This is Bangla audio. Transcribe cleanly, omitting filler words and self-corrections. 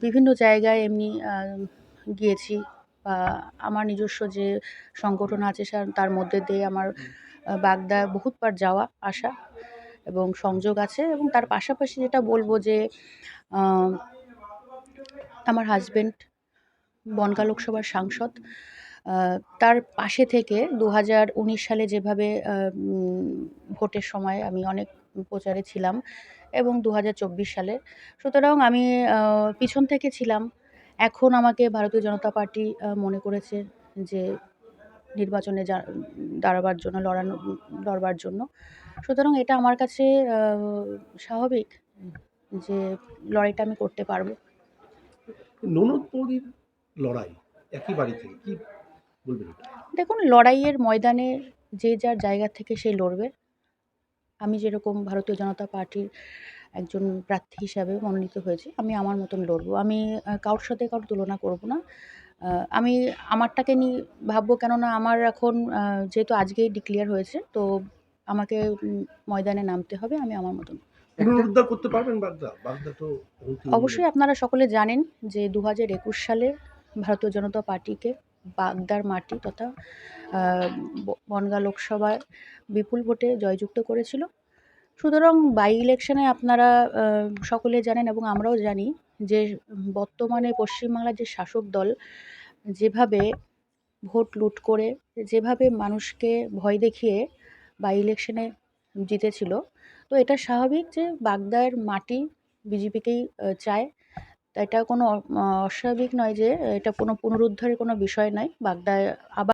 বিভিন্ন জায়গায় এমনি গিয়েছি, বা আমার নিজস্ব যে সংগঠন আছে তার মধ্যে দিয়ে আমার বাগদা বহুতবার যাওয়া আসা এবং সংযোগ আছে। এবং তার পাশাপাশি যেটা বলবো যে আহ, আমার হাজবেন্ড বনগাঁ লোকসভার সাংসদ। তার পাশে থেকে 2019 সালে যেভাবে ভোটের সময় আমি অনেক প্রচারে ছিলাম, এবং 2024 সালে, সুতরাং আমি পিছন থেকে ছিলাম। এখন আমাকে ভারতীয় জনতা পার্টি মনে করেছে যে নির্বাচনে দাঁড়াবার জন্য, লড়বার জন্য। সুতরাং এটা আমার কাছে স্বাভাবিক যে লড়াইটা আমি করতে পারবো। ননদ বৌদির লড়াই একই বাড়ি থেকে, কি বলবেন এটা? দেখুন, লড়াইয়ের ময়দানে যে যার জায়গা থেকে সে লড়বে। আমি যেরকম ভারতীয় জনতা পার্টির একজন প্রার্থী হিসাবে মনোনীত হয়েছি, আমি আমার মতন লড়বো। আমি কারোর সাথে কারোর তুলনা করব না। আমি আমারটাকে নিয়ে ভাববো, কেননা আমার এখন যেহেতু আজকেই ডিক্লেয়ার হয়েছে, তো আমাকে ময়দানে নামতে হবে। আমি আমার মতন। পুনরুদ্ধার করতে পারবেন বাগদা? বাগদা তো অবশ্যই আপনারা সকলে জানেন যে 2021 সালে ভারতীয় জনতা পার্টিকে বাগদার মাটি তথা বনগাঁ লোকসভায় বিপুল ভোটে জয়যুক্ত করেছিল। সুতরাং বাই ইলেকশনে আপনারা সকলে জানেন এবং আমরাও জানি যে বর্তমানে পশ্চিমবাংলার যে শাসক দল যেভাবে ভোট লুট করে, যেভাবে মানুষকে ভয় দেখিয়ে বাই ইলেকশনে জিতেছিল, তো এটা স্বাভাবিক যে বাগদার মাটি বিজেপিকেই চায়। তা এটা কোনো অস্বাভাবিক নয় যে এটা কোনো পুনরুদ্ধারের কোনো বিষয় নয়। বাগদায় আবার